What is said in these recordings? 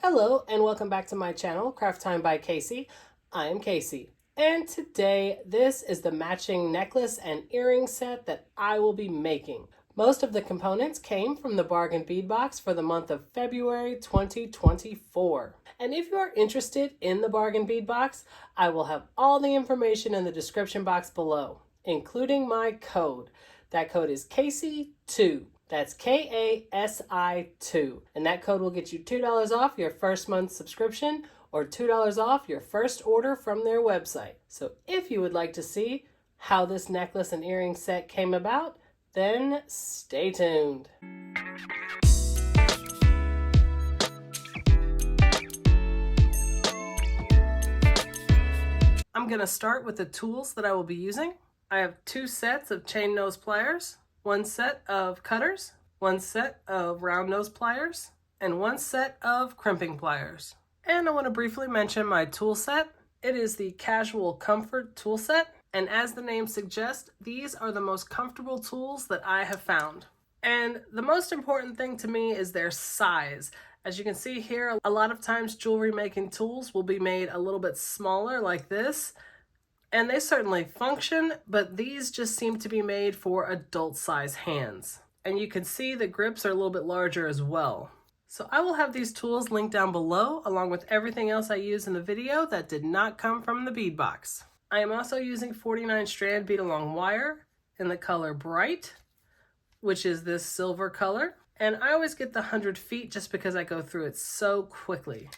Hello and welcome back to my channel, Craft Time by Casey. I am Casey, and today this is the matching necklace and earring set that I will be making. Most of the components came from the bargain bead box for the month of February 2024. And if you are interested in the bargain bead box, I will have all the information in the description box below, including my code. That code is Casey2. That's KASI2. And that code will get you $2 off your first month's subscription or $2 off your first order from their website. So if you would like to see how this necklace and earring set came about, then stay tuned. I'm going to start with the tools that I will be using. I have 2 sets of chain nose pliers, 1 set of cutters, 1 set of round nose pliers, and 1 set of crimping pliers. And I want to briefly mention my tool set. It is the Casual Comfort tool set, and as the name suggests, these are the most comfortable tools that I have found. And the most important thing to me is their size. As you can see here, a lot of times jewelry making tools will be made a little bit smaller like this, and they certainly function, but these just seem to be made for adult size hands. And you can see the grips are a little bit larger as well. So I will have these tools linked down below, along with everything else I used in the video that did not come from the bead box. I am also using 49 strand bead along wire in the color Bright, which is this silver color. And I always get the 100 feet just because I go through it so quickly.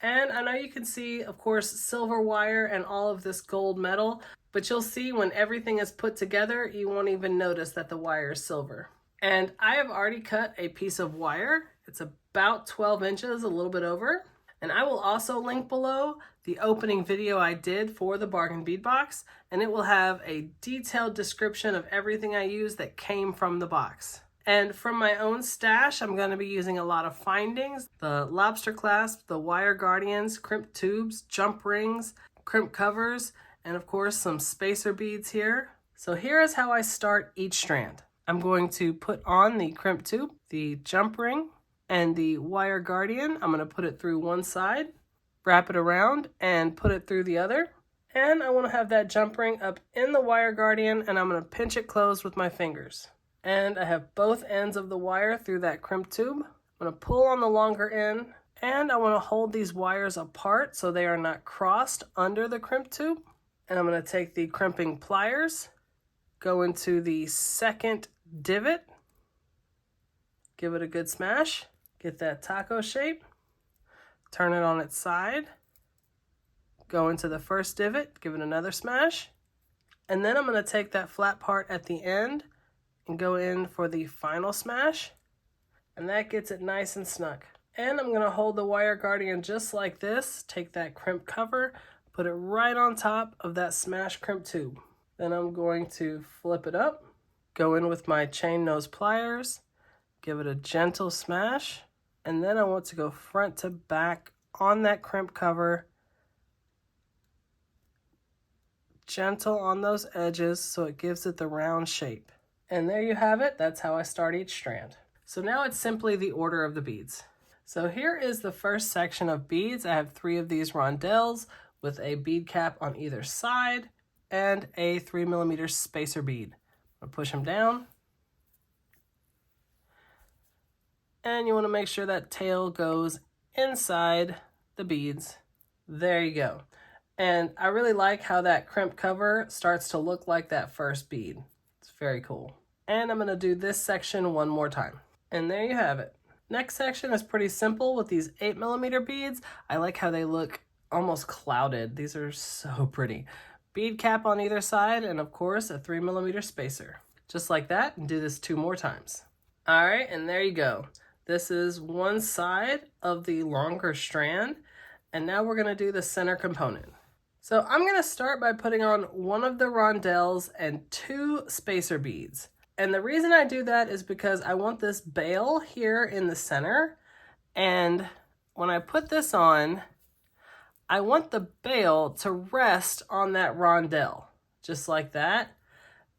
And I know you can see, of course, silver wire and all of this gold metal, but you'll see when everything is put together, you won't even notice that the wire is silver. And I have already cut a piece of wire. It's about 12 inches, a little bit over. And I will also link below the opening video I did for the bargain bead box, and it will have a detailed description of everything I used that came from the box. And from my own stash, I'm going to be using a lot of findings: the lobster clasp, the wire guardians, crimp tubes, jump rings, crimp covers, and of course some spacer beads here. So here is how I start each strand. I'm going to put on the crimp tube, the jump ring, and the wire guardian. I'm going to put it through one side, wrap it around, and put it through the other. And I want to have that jump ring up in the wire guardian, and I'm going to pinch it closed with my fingers. And I have both ends of the wire through that crimp tube. I'm going to pull on the longer end, and I want to hold these wires apart so they are not crossed under the crimp tube. And I'm going to take the crimping pliers, go into the second divot, give it a good smash, get that taco shape, turn it on its side, go into the first divot, give it another smash, and then I'm going to take that flat part at the end and go in for the final smash, and that gets it nice and snug. And I'm going to hold the wire guardian just like this, take that crimp cover, put it right on top of that smash crimp tube. Then I'm going to flip it up, go in with my chain nose pliers, give it a gentle smash, and then I want to go front to back on that crimp cover, gentle on those edges so it gives it the round shape. And there you have it. That's how I start each strand. So now it's simply the order of the beads. So here is the first section of beads. I have 3 of these rondelles with a bead cap on either side and a 3mm spacer bead. I'll push them down. And you want to make sure that tail goes inside the beads. There you go. And I really like how that crimp cover starts to look like that first bead. It's very cool. And I'm going to do this section one more time. And there you have it. Next section is pretty simple with these 8mm beads. I like how they look almost clouded. These are so pretty. Bead cap on either side, and of course a 3mm spacer. Just like that, and do this 2 more times. All right, and there you go. This is one side of the longer strand, and now we're going to do the center component. So I'm going to start by putting on one of the rondelles and 2 spacer beads. And the reason I do that is because I want this bail here in the center, and when I put this on, I want the bail to rest on that rondelle, just like that.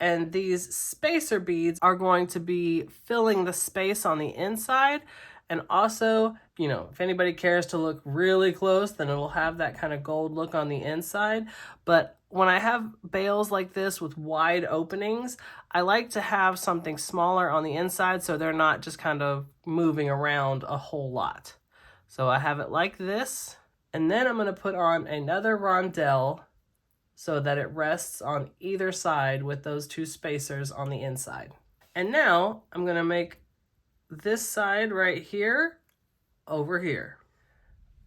And these spacer beads are going to be filling the space on the inside, And also, you know, if anybody cares to look really close, then it'll have that kind of gold look on the inside. But when I have bales like this with wide openings, I like to have something smaller on the inside so they're not just kind of moving around a whole lot. So I have it like this, and then I'm going to put on another rondelle so that it rests on either side with those two spacers on the inside. And now I'm going to make this side right here over here.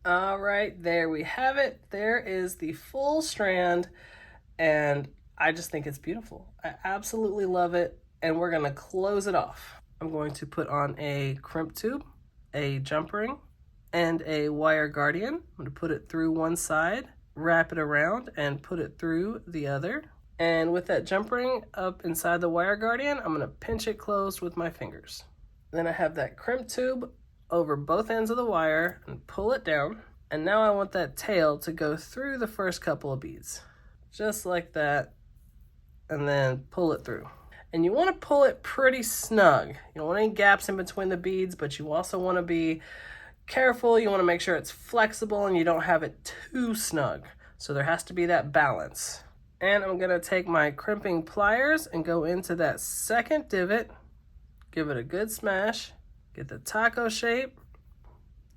All right, there we have it. There is the full strand, and I just think it's beautiful. I absolutely love it, and we're gonna close it off. I'm going to put on a crimp tube, a jump ring, and a wire guardian. I'm gonna put it through one side, wrap it around, and put it through the other. And with that jump ring up inside the wire guardian, I'm gonna pinch it closed with my fingers. Then I have that crimp tube over both ends of the wire and pull it down. And now I want that tail to go through the first couple of beads. Just like that. And then pull it through. And you want to pull it pretty snug. You don't want any gaps in between the beads, but you also want to be careful. You want to make sure it's flexible and you don't have it too snug. So there has to be that balance. And I'm going to take my crimping pliers and go into that second divot. Give it a good smash, get the taco shape,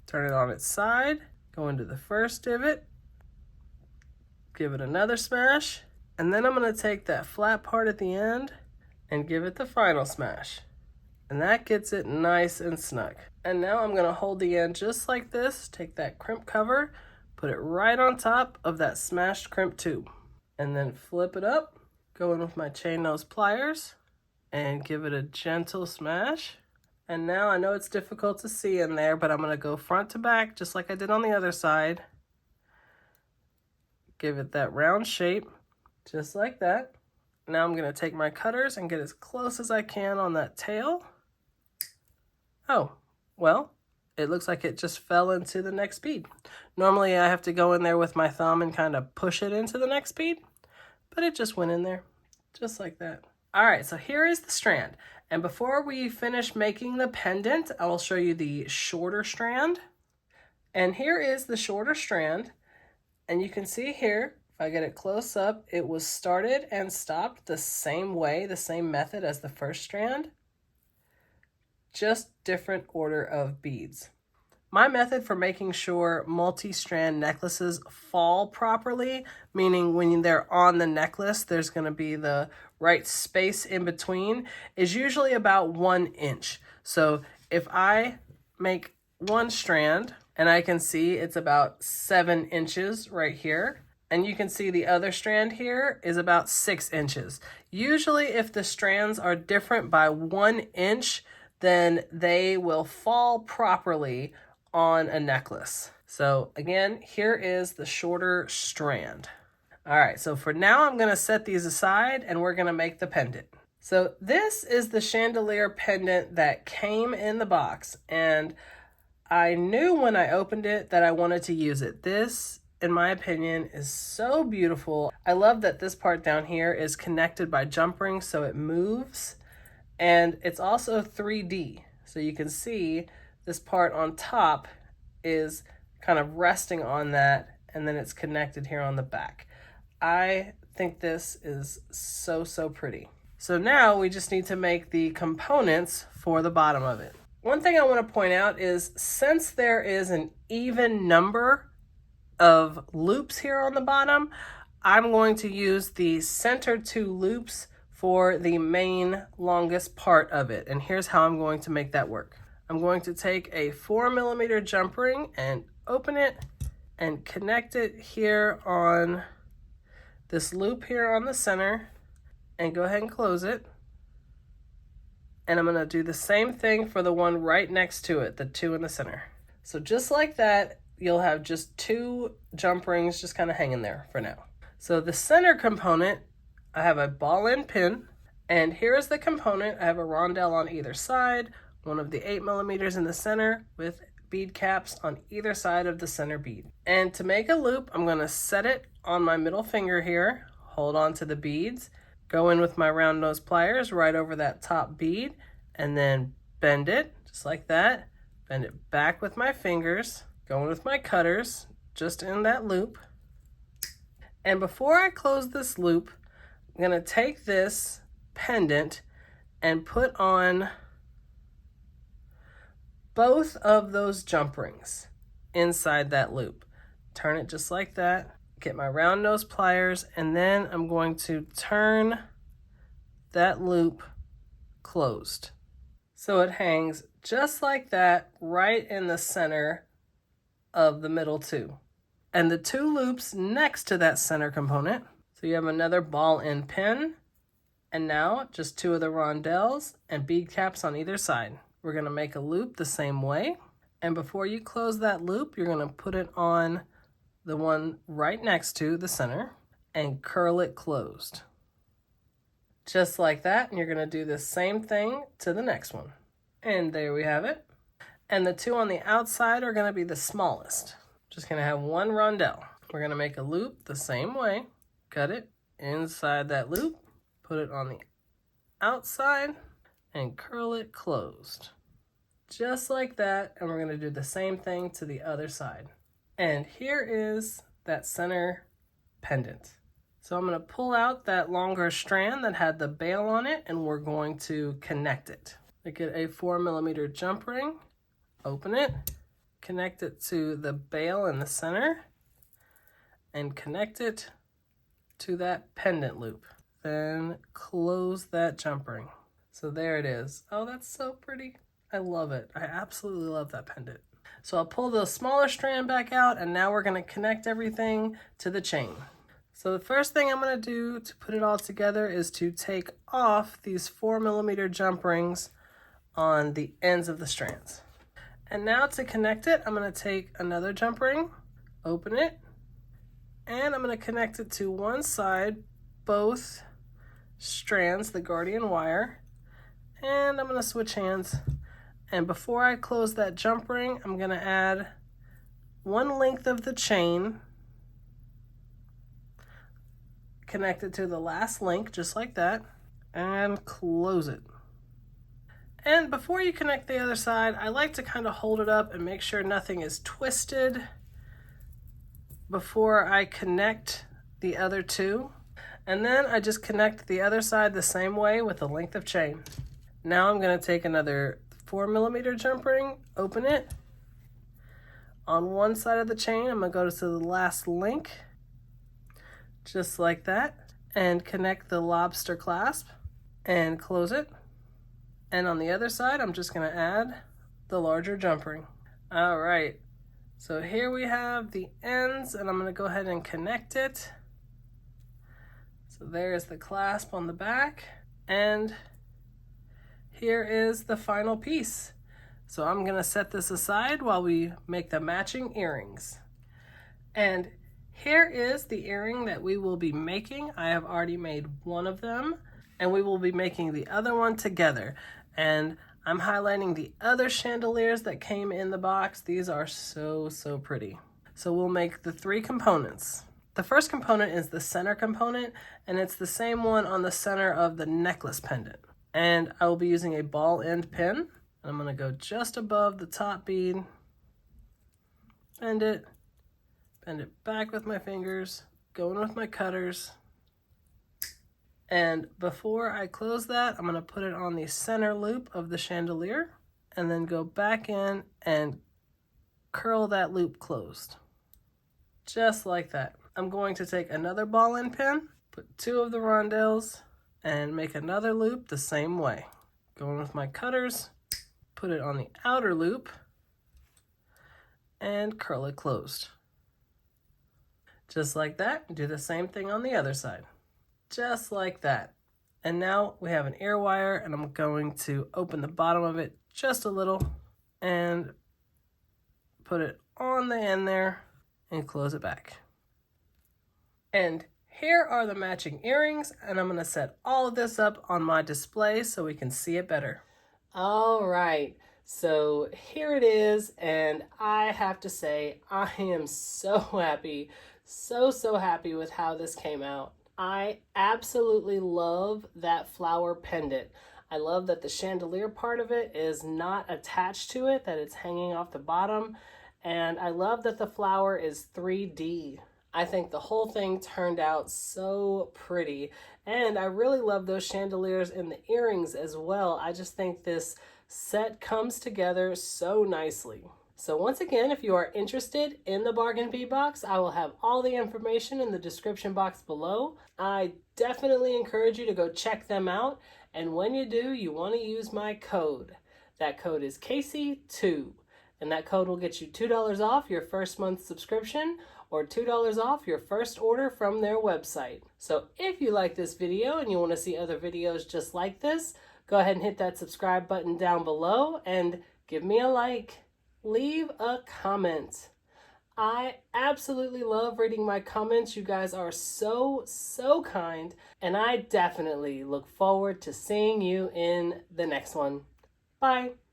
turn it on its side, go into the first divot, give it another smash, and then I'm going to take that flat part at the end and give it the final smash. And that gets it nice and snug. And now I'm going to hold the end just like this, take that crimp cover, put it right on top of that smashed crimp tube, and then flip it up, go in with my chain nose pliers, and give it a gentle smash. And now I know it's difficult to see in there, but I'm going to go front to back just like I did on the other side. Give it that round shape, just like that. Now I'm going to take my cutters and get as close as I can on that tail. Oh, well, it looks like it just fell into the next bead. Normally I have to go in there with my thumb and kind of push it into the next bead, but it just went in there, just like that. All right, so here is the strand. And before we finish making the pendant, I will show you the shorter strand. And here is the shorter strand. And you can see here, if I get it close up, it was started and stopped the same way, the same method as the first strand, just different order of beads. My method for making sure multi-strand necklaces fall properly, meaning when they're on the necklace, there's going to be the right space in between, is usually about 1 inch. So if I make one strand and I can see it's about 7 inches right here, and you can see the other strand here is about 6 inches. Usually if the strands are different by 1 inch, then they will fall properly on a necklace. So again, here is the shorter strand. All right, so for now I'm gonna set these aside and we're gonna make the pendant. So this is the chandelier pendant that came in the box, and I knew when I opened it that I wanted to use it. This, in my opinion, is so beautiful. I love that this part down here is connected by jump rings so it moves, and it's also 3D. So you can see this part on top is kind of resting on that, and then it's connected here on the back. I think this is so, so pretty. So now we just need to make the components for the bottom of it. One thing I want to point out is, since there is an even number of loops here on the bottom, I'm going to use the center 2 loops for the main longest part of it. And here's how I'm going to make that work. I'm going to take a 4mm jump ring and open it and connect it here on this loop here on the center, and go ahead and close it. And I'm going to do the same thing for the one right next to it, the 2 in the center. So just like that, you'll have just 2 jump rings just kind of hanging there for now. So the center component, I have a ball end pin, and here is the component. I have a rondelle on either side, one of the 8mm in the center with bead caps on either side of the center bead. And to make a loop, I'm going to set it on my middle finger here, hold on to the beads, go in with my round nose pliers right over that top bead, and then bend it just like that, bend it back with my fingers, going with my cutters, just in that loop. And before I close this loop, I'm gonna take this pendant and put on both of those jump rings inside that loop. Turn it just like that, get my round nose pliers, and then I'm going to turn that loop closed. So it hangs just like that right in the center of the middle two. And the two loops next to that center component. So you have another ball end pin, and now just two of the rondelles and bead caps on either side. We're gonna make a loop the same way. And before you close that loop, you're gonna put it on the one right next to the center and curl it closed. Just like that, and you're gonna do the same thing to the next one. And there we have it. And the two on the outside are gonna be the smallest. Just gonna have one rondelle. We're gonna make a loop the same way, cut it inside that loop, put it on the outside, and curl it closed. Just like that, and we're gonna do the same thing to the other side. And here is that center pendant. So I'm gonna pull out that longer strand that had the bail on it, and we're going to connect it. I get a 4mm jump ring, open it, connect it to the bail in the center, and connect it to that pendant loop. Then close that jump ring. So there it is. Oh, that's so pretty. I love it. I absolutely love that pendant. So I'll pull the smaller strand back out, and now we're gonna connect everything to the chain. So the first thing I'm gonna do to put it all together is to take off these 4mm jump rings on the ends of the strands. And now to connect it, I'm gonna take another jump ring, open it, and I'm gonna connect it to one side, both strands, the guardian wire, and I'm gonna switch hands. And before I close that jump ring, I'm gonna add one length of the chain, connect it to the last link, just like that, and close it. And before you connect the other side, I like to kind of hold it up and make sure nothing is twisted before I connect the other two. And then I just connect the other side the same way with the length of chain. Now I'm gonna take another 4mm jump ring, open it. On one side of the chain, I'm gonna go to the last link, just like that, and connect the lobster clasp and close it. And on the other side, I'm just gonna add the larger jump ring. All right, so here we have the ends, and I'm gonna go ahead and connect it. So there's the clasp on the back, and here is the final piece. So I'm gonna set this aside while we make the matching earrings. And here is the earring that we will be making. I have already made one of them, and we will be making the other one together. And I'm highlighting the other chandeliers that came in the box. These are so, so pretty. So we'll make the three components. The first component is the center component, and it's the same one on the center of the necklace pendant. And I will be using a ball end pin. And I'm gonna go just above the top bead, bend it back with my fingers, going with my cutters. And before I close that, I'm gonna put it on the center loop of the chandelier, and then go back in and curl that loop closed. Just like that. I'm going to take another ball end pin, put two of the rondelles, and make another loop the same way. Going with my cutters, put it on the outer loop, and curl it closed. Just like that, do the same thing on the other side. Just like that. And now we have an ear wire, and I'm going to open the bottom of it just a little and put it on the end there and close it back. And here are the matching earrings, and I'm gonna set all of this up on my display so we can see it better. All right, so here it is, and I have to say, I am so happy, so happy with how this came out. I absolutely love that flower pendant. I love that the chandelier part of it is not attached to it, that it's hanging off the bottom. And I love that the flower is 3D. I think the whole thing turned out so pretty. And I really love those chandeliers and the earrings as well. I just think this set comes together so nicely. So once again, if you are interested in the bargain bead box, I will have all the information in the description box below. I definitely encourage you to go check them out. And when you do, you want to use my code. That code is Casey2. And that code will get you $2 off your first month subscription or $2 off your first order from their website. So if you like this video and you want to see other videos just like this, go ahead and hit that subscribe button down below and give me a like. Leave a comment. I absolutely love reading my comments. You guys are so kind, and I definitely look forward to seeing you in the next one. Bye.